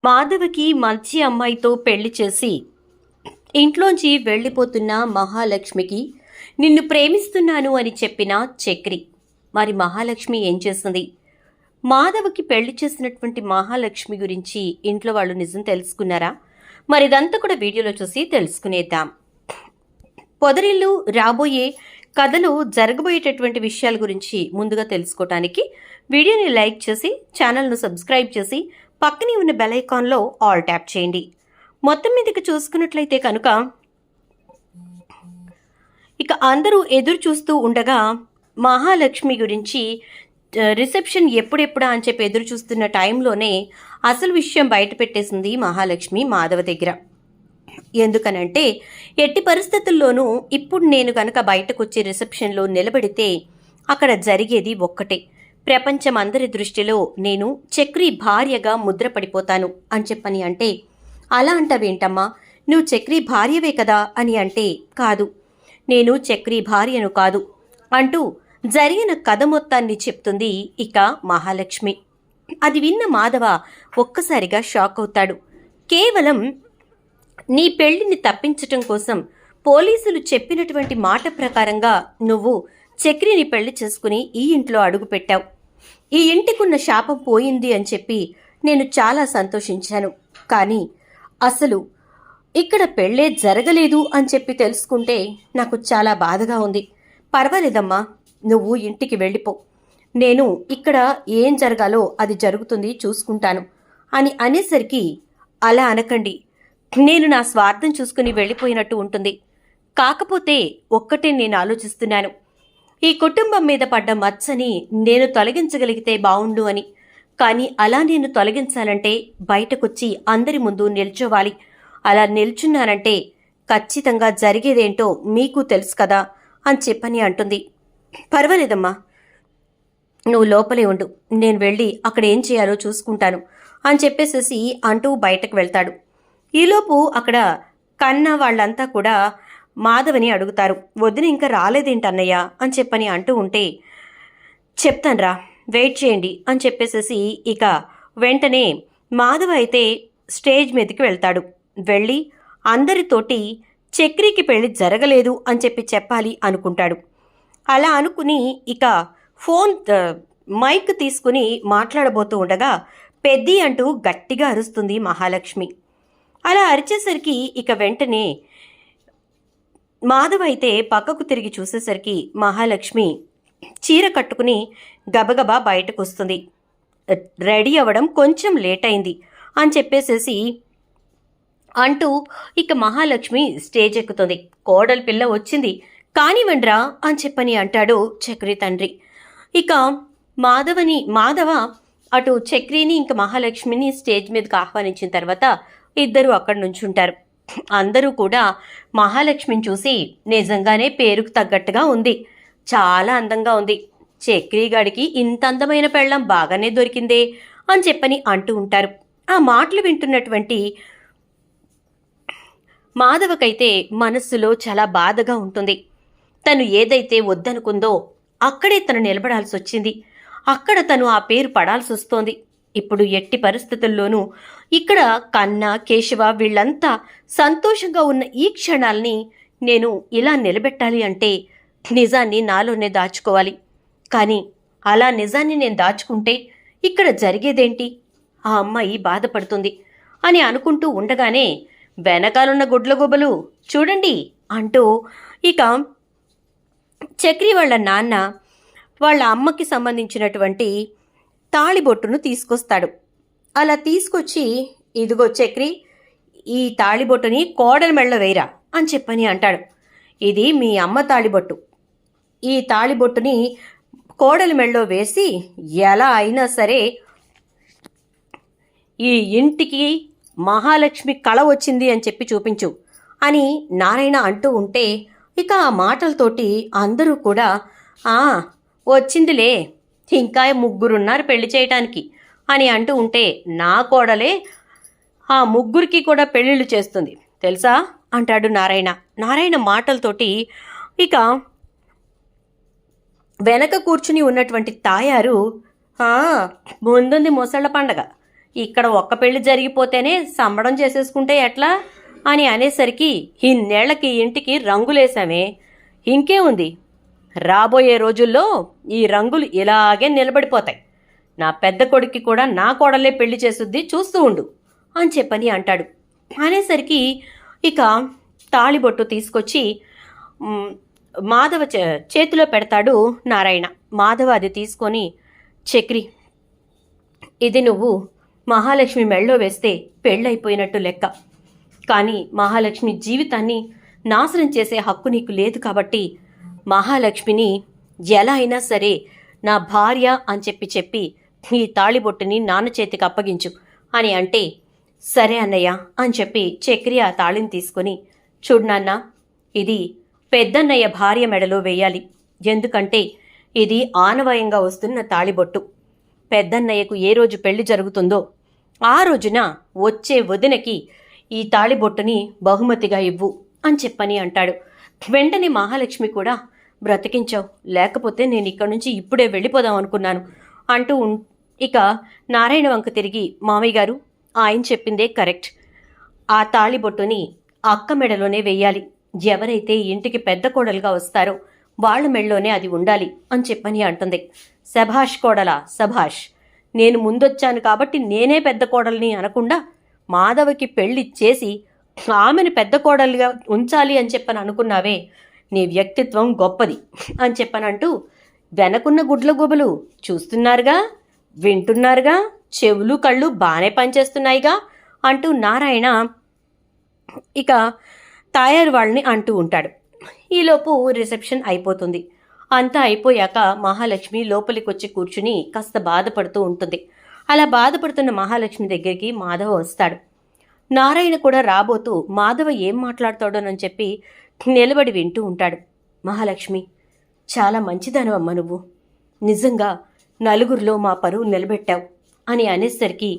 మాధవకి మంచి అమ్మాయితో పెళ్లి చేసి ఇంట్లోంచి వెళ్ళిపోతున్న మహాలక్ష్మికి నిన్ను ప్రేమిస్తున్నాను అని చెప్పిన చక్రి. మరి మహాలక్ష్మి ఏం చేసింది? మాధవకి పెళ్లి చేసినటువంటి మహాలక్ష్మి గురించి ఇంట్లో వాళ్ళు నిజం తెలుసుకున్నారా? మరి ఇదంతా కూడా వీడియోలో చూసి తెలుసుకునేద్దాం. పొదరిల్లు రాబోయే కథలో జరగబోయేటటువంటి విషయాల గురించి ముందుగా తెలుసుకోవటానికి వీడియోని లైక్ చేసి ఛానల్ను సబ్స్క్రైబ్ చేసి పక్కనే ఉన్న బెల్ ఐకాన్లో ఆల్ ట్యాప్ చేయండి. మొత్తం మీదకి చూసుకున్నట్లయితే కనుక ఇక అందరూ ఎదురు చూస్తూ ఉండగా మహాలక్ష్మి గురించి రిసెప్షన్ ఎప్పుడెప్పుడా అని చెప్పి ఎదురు చూస్తున్న టైంలోనే అసలు విషయం బయట పెట్టేసింది మహాలక్ష్మి మాధవ దగ్గర. ఎందుకనంటే ఎట్టి పరిస్థితుల్లోనూ ఇప్పుడు నేను గనక బయటకు వచ్చి రిసెప్షన్లో నిలబడితే అక్కడ జరిగేది ఒక్కటే. ప్రపంచం అందరి దృష్టిలో నేను చక్రి భార్యగా ముద్రపడిపోతాను అని చెప్పని అంటే, అలా అంటావేంటమ్మా, నువ్వు చక్రి భార్యవే కదా అని అంటే, కాదు నేను చక్రి భార్యను కాదు అంటూ జరిగిన కథ మొత్తాన్ని చెప్తుంది ఇక మహాలక్ష్మి. అది విన్న మాధవ ఒక్కసారిగా షాక్ అవుతాడు. కేవలం నీ పెళ్లిని తప్పించటం కోసం పోలీసులు చెప్పినటువంటి మాట ప్రకారంగా నువ్వు చక్రిని పెళ్లి చేసుకుని ఈ ఇంట్లో అడుగుపెట్టావు. ఈ ఇంటికున్న శాపం పోయింది అని చెప్పి నేను చాలా సంతోషించాను. కానీ అసలు ఇక్కడ పెళ్ళే జరగలేదు అని చెప్పి తెలుసుకుంటే నాకు చాలా బాధగా ఉంది. పర్వాలేదమ్మా, నువ్వు ఇంటికి వెళ్ళిపో. నేను ఇక్కడ ఏం జరగాలో అది జరుగుతుంది, చూసుకుంటాను అని అనేసరికి, అలా అనకండి, నేను నా స్వార్థం చూసుకుని వెళ్ళిపోయినట్టు ఉంటుంది. కాకపోతే ఒక్కటే నేను ఆలోచిస్తున్నాను, ఈ కుటుంబం మీద పడ్డ మచ్చని నేను తొలగించగలిగితే బావుండు అని. కానీ అలా నేను తొలగించాలంటే బయటకొచ్చి అందరి ముందు నిల్చోవాలి. అలా నిల్చున్నానంటే ఖచ్చితంగా జరిగేదేంటో మీకు తెలుసు కదా అని చెప్పని అంటుంది. పర్వాలేదమ్మా, నువ్వు లోపలే ఉండు, నేను వెళ్ళి అక్కడ ఏం చేయాలో చూసుకుంటాను అని చెప్పేసేసి అంటూ బయటకు వెళ్తాడు. ఈలోపు అక్కడ కన్నా వాళ్ళంతా కూడా మాధవని అడుగుతారు, వదిన ఇంకా రాలేదేంటన్నయ్య అని చెప్పని అంటూ ఉంటే, చెప్తాన్రా, వెయిట్ చేయండి అని చెప్పేసేసి ఇక వెంటనే మాధవ అయితే స్టేజ్ మీదకి వెళ్తాడు. వెళ్ళి అందరితోటి చక్రికి పెళ్లి జరగలేదు అని చెప్పి చెప్పాలి అనుకుంటాడు. అలా అనుకుని ఇక ఫోన్ మైక్ తీసుకుని మాట్లాడబోతూ ఉండగా పెద్ది అంటూ గట్టిగా అరుస్తుంది మహాలక్ష్మి. అలా అరిచేసరికి ఇక వెంటనే మాధవ్ అయితే పక్కకు తిరిగి చూసేసరికి మహాలక్ష్మి చీర కట్టుకుని గబగబా బయటకు వస్తుంది. రెడీ అవ్వడం కొంచెం లేట్ అయింది అని చెప్పేసేసి అంటూ ఇక మహాలక్ష్మి స్టేజ్ ఎక్కుతుంది. కోడలి పిల్ల వచ్చింది కానివ్వండ్రా అని చెప్పని అంటాడు చక్రి తండ్రి. ఇక మాధవ అటు చక్రిని ఇంక మహాలక్ష్మిని స్టేజ్ మీదకి ఆహ్వానించిన తర్వాత ఇద్దరు అక్కడి నుంచుంటారు. అందరూ కూడా మహాలక్ష్మిని చూసి, నిజంగానే పేరుకు తగ్గట్టుగా ఉంది, చాలా అందంగా ఉంది, చక్రిగాడికి ఇంత అందమైన పెళ్ళం బాగానే దొరికిందే అని చెప్పని అంటూ ఉంటారు. ఆ మాటలు వింటున్నటువంటి మాధవకైతే మనస్సులో చాలా బాధగా ఉంటుంది. తను ఏదైతే వద్దనుకుందో అక్కడే తను నిలబడాల్సి వచ్చింది. అక్కడ తను ఆ పేరు పడాల్సి వస్తోంది. ఇప్పుడు ఎట్టి పరిస్థితుల్లోనూ ఇక్కడ కన్న, కేశవ వీళ్ళంతా సంతోషంగా ఉన్న ఈ క్షణాల్ని నేను ఇలా నిలబెట్టాలి అంటే నిజాన్ని నాలోనే దాచుకోవాలి. కానీ అలా నిజాన్ని నేను దాచుకుంటే ఇక్కడ జరిగేదేంటి? ఆ అమ్మాయి బాధపడుతుంది అని అనుకుంటూ ఉండగానే వెనకాలన్న గుడ్లగుబలు చూడండి అంటూ ఇక చక్రి వాళ్ళ నాన్న వాళ్ళ అమ్మకి సంబంధించినటువంటి తాళిబొట్టును తీసుకొస్తాడు. అలా తీసుకొచ్చి, ఇదిగో చక్రి, ఈ తాళిబొట్టుని కోడలి మెళ్ళ వేయరా అని చెప్పని అంటాడు. ఇది మీ అమ్మ తాళిబొట్టు, ఈ తాళిబొట్టుని కోడలి మెళ్ళలో వేసి ఎలా అయినా సరే ఈ ఇంటికి మహాలక్ష్మి కళ వచ్చింది అని చెప్పి చూపించు అని నారాయణ అంటూ ఉంటే, ఇక ఆ మాటలతోటి అందరూ కూడా వచ్చిందిలే, ఇంకా ముగ్గురున్నారు పెళ్లి చేయటానికి అని అంటూ ఉంటే, నా కోడలే ఆ ముగ్గురికి కూడా పెళ్ళిళ్ళు చేస్తుంది తెలుసా అంటాడు నారాయణ. నారాయణ మాటలతోటి ఇక వెనక కూర్చుని ఉన్నటువంటి తాయారు, ముందుంది మొసళ్ళ పండగ, ఇక్కడ ఒక్క పెళ్లి జరిగిపోతేనే సంబడం చేసేసుకుంటే ఎట్లా అని అనేసరికి ఇన్నేళ్లకి ఇంటికి రంగులేసామే, ఇంకే ఉంది, రాబోయే రోజుల్లో ఈ రంగులు ఇలాగే నిలబడిపోతాయి. నా పెద్ద కొడుక్కి కూడా నా కోడలే పెళ్లి చేసుద్ది, చూస్తూ ఉండు అని చెప్పని అంటాడు. అనేసరికి ఇక తాళిబొట్టు తీసుకొచ్చి మాధవ చేతిలో పెడతాడు నారాయణ. మాధవ అది తీసుకొని, చక్రి, ఇది నువ్వు మహాలక్ష్మి మెళ్ళో వేస్తే పెళ్ళైపోయినట్టు లెక్క. కానీ మహాలక్ష్మి జీవితాన్ని నాశనం చేసే హక్కు నీకు లేదు కాబట్టి మహాలక్ష్మిని ఎలా అయినా సరే నా భార్య అని చెప్పి ఈ తాళిబొట్టుని నాన్న చేతికి అప్పగించు అని అంటే, సరే అన్నయ్య అని చెప్పి చక్రి ఆ తాళిని తీసుకొని, చూడు నాన్న, ఇది పెద్దన్నయ్య భార్య మెడలో వేయాలి. ఎందుకంటే ఇది ఆనవాయంగా వస్తున్న తాళిబొట్టు. పెద్దన్నయ్యకు ఏ రోజు పెళ్లి జరుగుతుందో ఆ రోజున వచ్చే వదినకి ఈ తాళిబొట్టుని బహుమతిగా ఇవ్వు అని చెప్పని అంటాడు. వెంటనే మహాలక్ష్మి కూడా, బ్రతికించావు, లేకపోతే నేను ఇక్కడి నుంచి ఇప్పుడే వెళ్ళిపోదాం అనుకున్నాను అంటూ ఇక నారాయణ వంక తిరిగి, మామయ్య గారు, ఆయన చెప్పిందే కరెక్ట్. ఆ తాళిబొట్టుని అక్క మెడలోనే వెయ్యాలి. ఎవరైతే ఇంటికి పెద్ద కోడలుగా వస్తారో వాళ్ళ మెడలోనే అది ఉండాలి అని చెప్పని అంటుంది. శభాష్ కోడలా, శభాష్. నేను ముందొచ్చాను కాబట్టి నేనే పెద్ద కోడల్ని అనకుండా మాధవకి పెళ్లి చేసి ఆమెను పెద్ద కోడలుగా ఉంచాలి అని చెప్పని అనుకున్నావే, నీ వ్యక్తిత్వం గొప్పది అని చెప్పనంటూ, వెనకున్న గుడ్ల గుబలు చూస్తున్నారుగా, వింటున్నారుగా, చెవులు కళ్ళు బాగానే పనిచేస్తున్నాయిగా అంటూ నారాయణ ఇక తాయారు వాళ్ళని అంటూ ఉంటాడు. ఈలోపు రిసెప్షన్ అయిపోతుంది. అంతా అయిపోయాక మహాలక్ష్మి లోపలికి వచ్చి కూర్చుని కాస్త బాధపడుతూ ఉంటుంది. అలా బాధపడుతున్న మహాలక్ష్మి దగ్గరికి మాధవ వస్తాడు. నారాయణ కూడా రాబోతూ మాధవ ఏం మాట్లాడతాడోనని చెప్పి నిలబడి వింటూ ఉంటాడు. మహాలక్ష్మి, చాలా మంచిదానవమ్మ నువ్వు, నిజంగా నలుగురిలో మా పరువు నిలబెట్టావు అని అనేసరికి,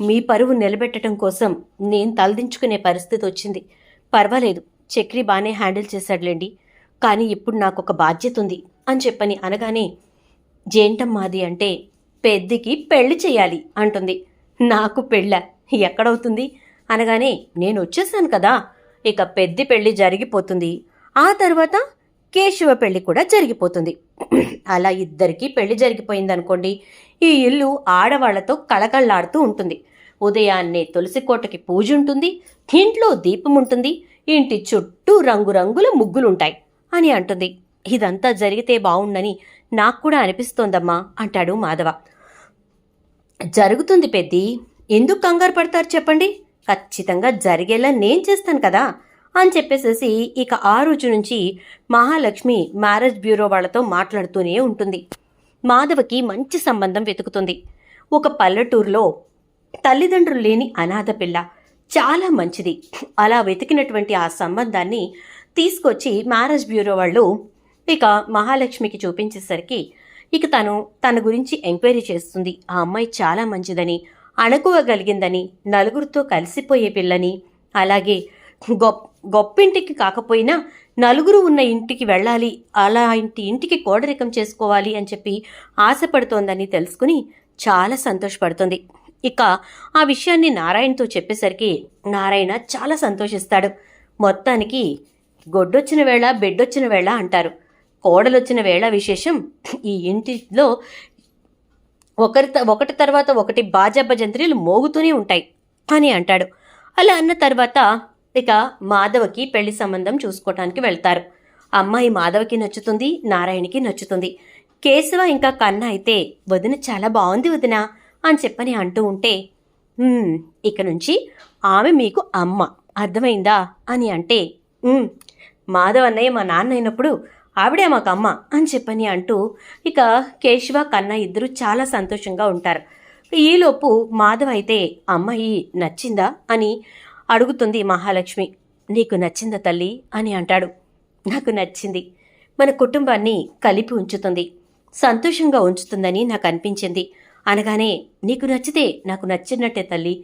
మీ పరువు నిలబెట్టడం కోసం నేను తలదించుకునే పరిస్థితి వచ్చింది. పర్వాలేదు, చక్రి బాగానే హ్యాండిల్ చేశాడులేండి, కానీ ఇప్పుడు నాకు ఒక బాధ్యత ఉంది అని చెప్పని అనగానే, జేంటమ్మాది అంటే పెద్దికి పెళ్లి చేయాలి అంటుంది. నాకు పెళ్ళ ఎక్కడవుతుంది అనగానే, నేను వచ్చేసాను కదా, ఇక పెద్ది పెళ్లి జరిగిపోతుంది, ఆ తర్వాత కేశవ పెళ్లి కూడా జరిగిపోతుంది. అలా ఇద్దరికీ పెళ్లి జరిగిపోయిందనుకోండి, ఈ ఇల్లు ఆడవాళ్లతో కళకళ్లాడుతూ ఉంటుంది. ఉదయాన్నే తులసి కోటకి పూజ ఉంటుంది, ఇంట్లో దీపం ఉంటుంది, ఇంటి చుట్టూ రంగురంగుల ముగ్గులుంటాయి అని అంటుంది. ఇదంతా జరిగితే బావుండని నాకు కూడా అనిపిస్తోందమ్మా అంటాడు మాధవ. జరుగుతుంది పెద్ది, ఎందుకు కంగారు పడతారు చెప్పండి, ఖచ్చితంగా జరిగేలా నేను చేస్తాను కదా అని చెప్పేసేసి ఇక ఆ రోజు నుంచి మహాలక్ష్మి మ్యారేజ్ బ్యూరో వాళ్లతో మాట్లాడుతూనే ఉంటుంది. మాధవకి మంచి సంబంధం వెతుకుతుంది. ఒక పల్లెటూరులో తల్లిదండ్రులు లేని అనాథ పిల్ల, చాలా మంచిది. అలా వెతికినటువంటి ఆ సంబంధాన్ని తీసుకొచ్చి మ్యారేజ్ బ్యూరో వాళ్ళు ఇక మహాలక్ష్మికి చూపించేసరికి ఇక తన గురించి ఎంక్వైరీ చేస్తుంది. ఆ అమ్మాయి చాలా మంచిదని, అణకువగలిగిందని, నలుగురితో కలిసిపోయే పిల్లని, అలాగే గొప్పింటికి కాకపోయినా నలుగురు ఉన్న ఇంటికి వెళ్ళాలి, అలా ఇంటికి కోడరికం చేసుకోవాలి అని చెప్పి ఆశపడుతోందని తెలుసుకుని చాలా సంతోషపడుతుంది. ఇక ఆ విషయాన్ని నారాయణతో చెప్పేసరికి నారాయణ చాలా సంతోషిస్తాడు. మొత్తానికి గొడ్డొచ్చిన వేళ బెడ్డొచ్చిన వేళ అంటారు. కోడలొచ్చిన వేళ విశేషం. ఈ ఇంటిలో ఒకటి తర్వాత ఒకటి బాజా భజంత్రీలు మోగుతూనే ఉంటాయి అని అంటాడు. అలా అన్న తర్వాత ఇక మాధవకి పెళ్లి సంబంధం చూసుకోవటానికి వెళ్తారు. అమ్మాయి మాధవకి నచ్చుతుంది, నారాయణకి నచ్చుతుంది. కేశవ ఇంకా కన్న అయితే, వదిన చాలా బాగుంది వదిన అని చెప్పని అంటూ ఉంటే, ఇక నుంచి ఆమె మీకు అమ్మ, అర్థమైందా అని అంటే, మాధవ్ అన్నయ్య మా నాన్న అయినప్పుడు ఆవిడే మాకు అమ్మ అని చెప్పని అంటూ ఇక కేశవ కన్న ఇద్దరు చాలా సంతోషంగా ఉంటారు. ఈలోపు మాధవ్ అయితే, అమ్మాయి నచ్చిందా అని అడుగుతుంది మహాలక్ష్మి. నీకు నచ్చిందా తల్లి అని అంటాడు. నాకు నచ్చింది, మన కుటుంబాన్ని కలిపి ఉంచుతుంది, సంతోషంగా ఉంచుతుందని నాకు అనిపించింది అనగానే, నీకు నచ్చితే నాకు నచ్చినట్టే తల్లి,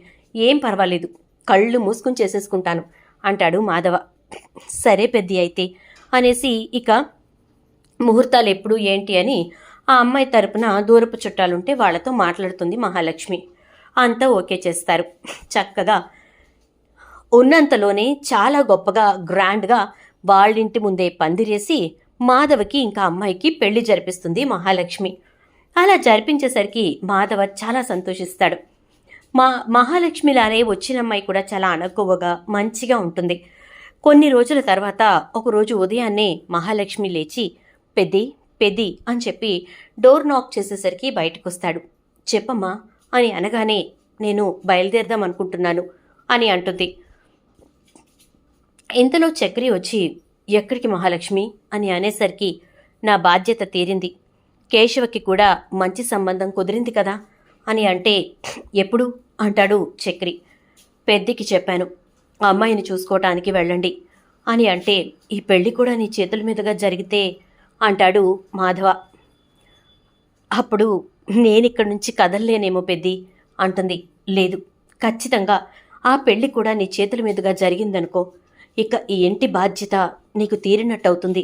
ఏం పర్వాలేదు, కళ్ళు మూసుకుని చేసేసుకుంటాను అంటాడు మాధవ. సరే పెద్ది అయితే అనేసి ఇక ముహూర్తాలు ఎప్పుడు ఏంటి అని ఆ అమ్మాయి తరపున దూరపు చుట్టాలుంటే వాళ్లతో మాట్లాడుతుంది మహాలక్ష్మి. అంతా ఓకే చేస్తారు. చక్కగా ఉన్నంతలోనే చాలా గొప్పగా గ్రాండ్గా వాళ్ళింటి ముందే పందిరేసి మాధవకి ఇంకా అమ్మాయికి పెళ్లి జరిపిస్తుంది మహాలక్ష్మి. అలా జరిపించేసరికి మాధవ చాలా సంతోషిస్తాడు. మహాలక్ష్మిలానే వచ్చిన అమ్మాయి కూడా చాలా అణకువగా మంచిగా ఉంటుంది. కొన్ని రోజుల తర్వాత ఒకరోజు ఉదయాన్నే మహాలక్ష్మి లేచి పెద్ది పెద్ది అని చెప్పి డోర్ నాక్ చేసేసరికి బయటకొస్తాడు. చెప్పమ్మా అని అనగానే నేను బయలుదేరదాం అనుకుంటున్నాను అని అంటుంది. ఇంతలో చక్రి వచ్చి ఎక్కడికి మహాలక్ష్మి అని అనేసరికి నా బాధ్యత తీరింది, కేశవకి కూడా మంచి సంబంధం కుదిరింది కదా అని అంటే ఎప్పుడు అంటాడు చక్రి. పెద్దికి చెప్పాను, ఆ అమ్మాయిని చూసుకోవటానికి వెళ్ళండి అని అంటే ఈ పెళ్లి కూడా నీ చేతుల మీదుగా జరిగితే అంటాడు మాధవ. అప్పుడు నేనిక్కడి నుంచి కదలలేనేమో పెద్ది అంటుంది. లేదు, ఖచ్చితంగా ఆ పెళ్లి కూడా నీ చేతుల మీదుగా జరిగిందనుకో, ఇక ఈ ఇంటి బాధ్యత నీకు తీరినట్టవుతుంది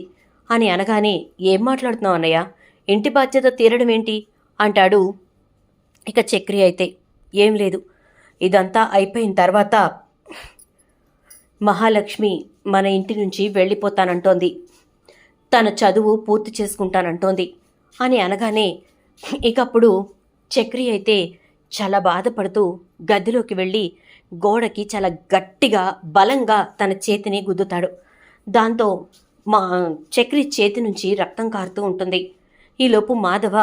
అని అనగానే ఏం మాట్లాడుతున్నావు అన్నయ్య, ఇంటి బాధ్యత తీరడం ఏంటి అంటాడు. ఇక చక్రి అయితే ఏం లేదు, ఇదంతా అయిపోయిన తర్వాత మహాలక్ష్మి మన ఇంటి నుంచి వెళ్ళిపోతానంటోంది, తన చదువు పూర్తి చేసుకుంటానంటోంది అని అనగానే ఇకప్పుడు చక్రి అయితే చాలా బాధపడుతూ గదిలోకి వెళ్ళి గోడకి చాలా గట్టిగా బలంగా తన చేతిని గుద్దుతాడు. దాంతో మా చక్రి చేతి నుంచి రక్తం కారుతూ ఉంటుంది. ఈలోపు మాధవ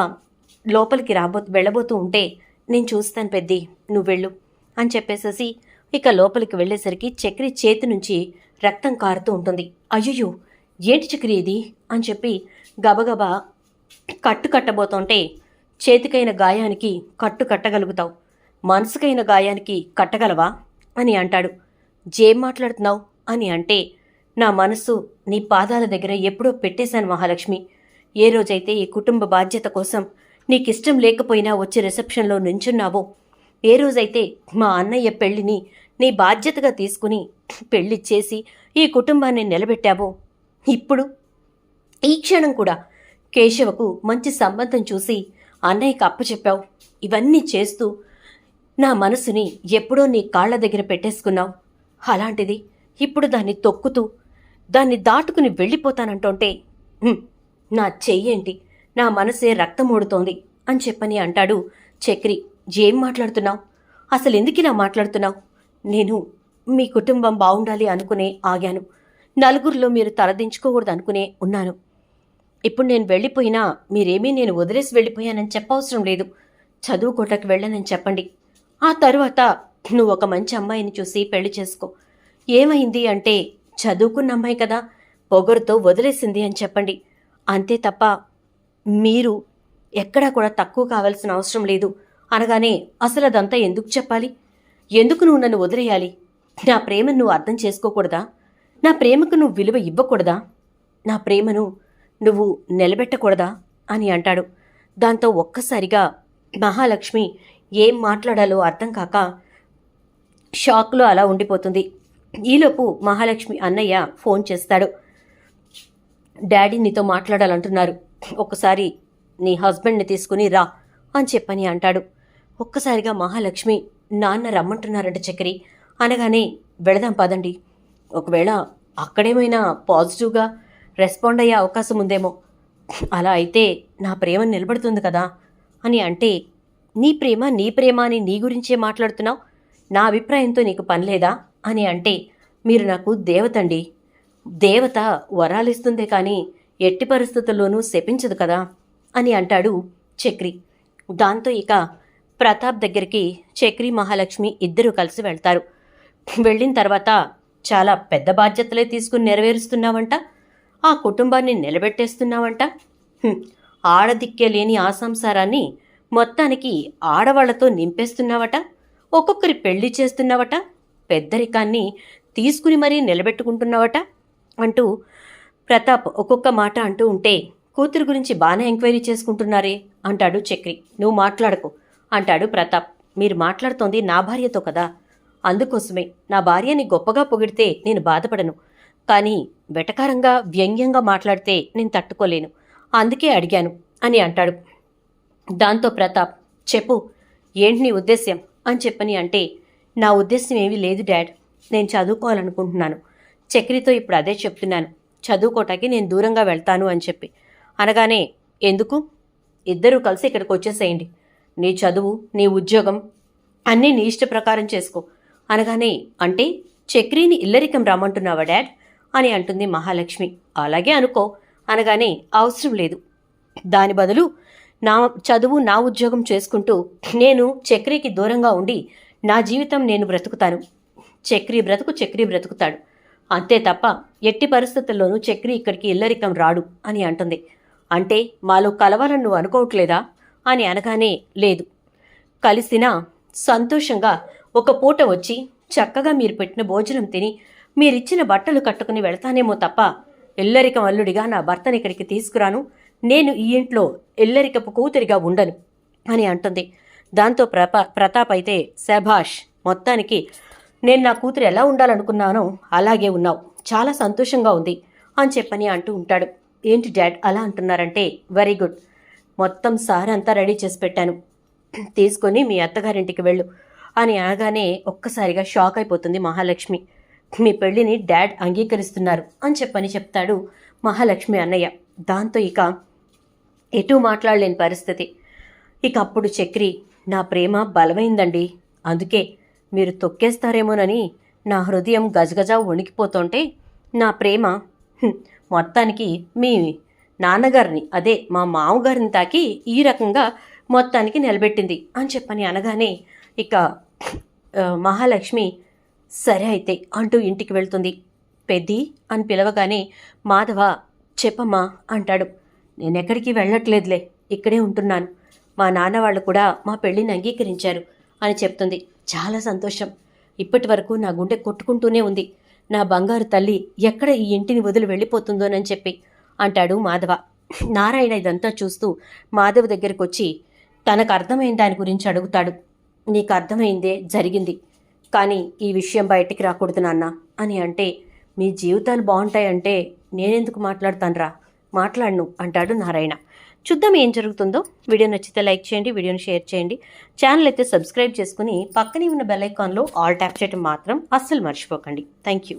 లోపలికి వెళ్ళబోతూ ఉంటే నేను చూస్తాను పెద్ది, నువ్వు వెళ్ళు అని చెప్పేసేసి ఇక లోపలికి వెళ్ళేసరికి చక్రి చేతి నుంచి రక్తం కారుతూ ఉంటుంది. అయ్యో ఏంటి చక్రి ఇది అని చెప్పి గబగబా కట్టబోతుంటే చేతికైన గాయానికి కట్టగలుగుతావు, మనసుకైన గాయానికి కట్టగలవా అని అంటాడు. జేం మాట్లాడుతున్నావు అని అంటే నా మనసు నీ పాదాల దగ్గర ఎప్పుడో పెట్టేశాను మహాలక్ష్మి. ఏ రోజైతే ఈ కుటుంబ బాధ్యత కోసం నీకిష్టం లేకపోయినా వచ్చి రిసెప్షన్లో నుంచున్నావో, ఏ రోజైతే మా అన్నయ్య పెళ్లిని నీ బాధ్యతగా తీసుకుని పెళ్లి చేసి ఈ కుటుంబాన్ని నిలబెట్టావో, ఇప్పుడు ఈ క్షణం కూడా కేశవకు మంచి సంబంధం చూసి అన్నయ్యకి అప్పచెప్పావు. ఇవన్నీ చేస్తూ నా మనసుని ఎప్పుడో నీ కాళ్ల దగ్గర పెట్టేసుకున్నావు. అలాంటిది ఇప్పుడు దాన్ని తొక్కుతూ దాన్ని దాటుకుని వెళ్ళిపోతానంటుంటే నా చెయ్యేంటి, నా మనసే రక్తమోడుతోంది అని చెప్పని అంటాడు చక్రి. ఏం మాట్లాడుతున్నావు, అసలు ఎందుకిలా మాట్లాడుతున్నావు? నేను మీ కుటుంబం బాగుండాలి అనుకునే ఆగాను, నలుగురిలో మీరు తలదించుకోకూడదు అనుకునే ఉన్నాను. ఇప్పుడు నేను వెళ్ళిపోయినా మీరేమీ నేను వదిలేసి వెళ్ళిపోయానని చెప్పవసరం లేదు. చదువుకోటకు వెళ్ళనని చెప్పండి. ఆ తరువాత నువ్వు ఒక మంచి అమ్మాయిని చూసి పెళ్లి చేసుకో. ఏమైంది అంటే చదువుకున్న అమ్మాయి కదా, పొగరుతో వదిలేసింది అని చెప్పండి. అంతే తప్ప మీరు ఎక్కడా కూడా తక్కువ కావాల్సిన అవసరం లేదు అనగానే అసలు అదంతా ఎందుకు చెప్పాలి? ఎందుకు నువ్వు నన్ను వదిలేయాలి? నా ప్రేమను నువ్వు అర్థం చేసుకోకూడదా? నా ప్రేమకు నువ్వు విలువ ఇవ్వకూడదా? నా ప్రేమను నువ్వు నిలబెట్టకూడదా అని అంటాడు. దాంతో ఒక్కసారిగా మహాలక్ష్మి ఏం మాట్లాడాలో అర్థం కాక షాక్లో అలా ఉండిపోతుంది. ఈలోపు మహాలక్ష్మి అన్నయ్య ఫోన్ చేస్తాడు. డాడీ నీతో మాట్లాడాలంటున్నారు, ఒక్కసారి నీ హస్బెండ్ని తీసుకుని రా అని చెప్పని అంటాడు. ఒక్కసారిగా మహాలక్ష్మి నాన్న రమ్మంటున్నారంట చక్రి అనగానే వెళదాం పదండి, ఒకవేళ అక్కడేమైనా పాజిటివ్గా రెస్పాండ్ అయ్యే అవకాశం ఉందేమో, అలా అయితే నా ప్రేమ నిలబడుతుంది కదా అని అంటే నీ ప్రేమ అని నీ గురించే మాట్లాడుతున్నావు, నా అభిప్రాయంతో నీకు పనిలేదా అని అంటే మీరు నాకు దేవతండి, దేవత వరాలిస్తుందే కానీ ఎట్టి పరిస్థితుల్లోనూ శపించదు కదా అని అంటాడు చక్రి. దాంతో ఇక ప్రతాప్ దగ్గరికి చక్రి మహాలక్ష్మి ఇద్దరూ కలిసి వెళ్తారు. వెళ్ళిన తర్వాత చాలా పెద్ద బాధ్యతలే తీసుకుని నెరవేరుస్తున్నావంట, ఆ కుటుంబాన్ని నిలబెట్టేస్తున్నావంట, ఆడదిక్కే లేని ఆ సంసారాన్ని మొత్తానికి ఆడవాళ్లతో నింపేస్తున్నావట, ఒక్కొక్కరి పెళ్లి చేస్తున్నావట, పెద్దరికాన్ని తీసుకుని మరీ నిలబెట్టుకుంటున్నావట అంటూ ప్రతాప్ ఒక్కొక్క మాట అంటూ ఉంటే కూతురు గురించి బాగానే ఎంక్వైరీ చేసుకుంటున్నారే అంటాడు చక్రి. నువ్వు మాట్లాడకు అంటాడు ప్రతాప్. మీరు మాట్లాడుతోంది నా భార్యతో కదా, అందుకోసమే నా భార్యని గొప్పగా పొగిడితే నేను బాధపడను, కానీ వెటకారంగా వ్యంగ్యంగా మాట్లాడితే నేను తట్టుకోలేను, అందుకే అడిగాను అని అంటాడు. దాంతో ప్రతాప్ చెప్పు ఏంటి నీ ఉద్దేశ్యం అని చెప్పని అంటే, నా ఉద్దేశం ఏమీ లేదు డాడ్, నేను చదువుకోవాలనుకుంటున్నాను. చక్రితో ఇప్పుడు అదే చెప్తున్నాను, చదువుకోటానికి నేను దూరంగా వెళ్తాను అని చెప్పి. అనగానే, ఎందుకు? ఇద్దరూ కలిసి ఇక్కడికి వచ్చేసేయండి. నీ చదువు, నీ ఉద్యోగం అన్నీ నీ ఇష్ట ప్రకారం చేసుకో అనగానే, అంటే చక్రిని ఇల్లరికం రమ్మంటున్నావా డాడ్ అని అంటుంది మహాలక్ష్మి. అలాగే అనుకో అనగానే, అవసరం లేదు, దాని బదులు నా చదువు నా ఉద్యోగం చేసుకుంటూ నేను చక్రికి దూరంగా ఉండి నా జీవితం నేను బ్రతుకుతాను. చక్రి బ్రతుకుతాడు, అంతే తప్ప ఎట్టి పరిస్థితుల్లోనూ చక్రి ఇక్కడికి ఇల్లరికం రాడు అని అంటుంది. అంటే మాలో కలవాలని నువ్వు అనుకోవట్లేదా అని అనగానే, లేదు, కలిసినా సంతోషంగా ఒక పూట వచ్చి చక్కగా మీరు పెట్టిన భోజనం తిని మీరిచ్చిన బట్టలు కట్టుకుని వెళ్తానేమో తప్ప ఇల్లరికం అల్లుడిగా నా భర్తని ఇక్కడికి తీసుకురాను. నేను ఈ ఇంట్లో ఇల్లరికపు కూతురిగా ఉండను అని అంటుంది. దాంతో ప్రతాప్ అయితే, శభాష్, మొత్తానికి నేను నా కూతురు ఎలా ఉండాలనుకున్నానో అలాగే ఉన్నావు, చాలా సంతోషంగా ఉంది అని చెప్పని అంటూ ఉంటాడు. ఏంటి డాడ్ అలా అంటున్నారంటే, వెరీ గుడ్, మొత్తం సారంతా రెడీ చేసి పెట్టాను, తీసుకొని మీ అత్తగారింటికి వెళ్ళు అని అనగానే ఒక్కసారిగా షాక్ అయిపోతుంది మహాలక్ష్మి. మీ పెళ్లిని డాడ్ అంగీకరిస్తున్నారు అని చెప్పని చెప్తాడు మహాలక్ష్మి అన్నయ్య. దాంతో ఇక ఎటూ మాట్లాడలేని పరిస్థితి. ఇక అప్పుడు చక్రి, నా ప్రేమ బలమైందండి, అందుకే మీరు తొక్కేస్తారేమోనని నా హృదయం గజగజ వణికిపోతుంటే నా ప్రేమ మొత్తానికి మీ నాన్నగారిని, అదే మా మామగారిని తాకి ఈ రకంగా మొత్తానికి నిలబెట్టింది అని చెప్పని అనగానే ఇక మహాలక్ష్మి సరే అయితే అంటూ ఇంటికి వెళ్తుంది. పెద్ది అని పిలవగానే మాధవ, చెప్పమ్మా అంటాడు. నేనెక్కడికి వెళ్ళట్లేదులే, ఇక్కడే ఉంటున్నాను, మా నాన్న వాళ్ళు కూడా మా పెళ్ళిని అంగీకరించారు అని చెప్తుంది. చాలా సంతోషం, ఇప్పటి వరకు నా గుండె కొట్టుకుంటూనే ఉంది, నా బంగారు తల్లి ఎక్కడ ఈ ఇంటిని వదిలి వెళ్ళిపోతుందోనని చెప్పి అంటాడు మాధవ. నారాయణ ఇదంతా చూస్తూ మాధవ్ దగ్గరికి వచ్చి తనకు అర్థమైన దాని గురించి అడుగుతాడు. నీకు అర్థమైందే జరిగింది, కానీ ఈ విషయం బయటికి రాకూడదు నాన్న అని అంటే, మీ జీవితాలు బాగుంటాయంటే నేనెందుకు మాట్లాడతానురా, మాట్లాడను అంటాడు నారాయణ. చూద్దాం ఏం జరుగుతుందో. వీడియో నచ్చితే లైక్ చేయండి, వీడియోని షేర్ చేయండి, ఛానల్ అయితే సబ్స్క్రైబ్ చేసుకుని పక్కనే ఉన్న బెల్ ఐకాన్లో ఆల్ ట్యాప్ చేయడం మాత్రం అస్సలు మర్చిపోకండి. Thank you.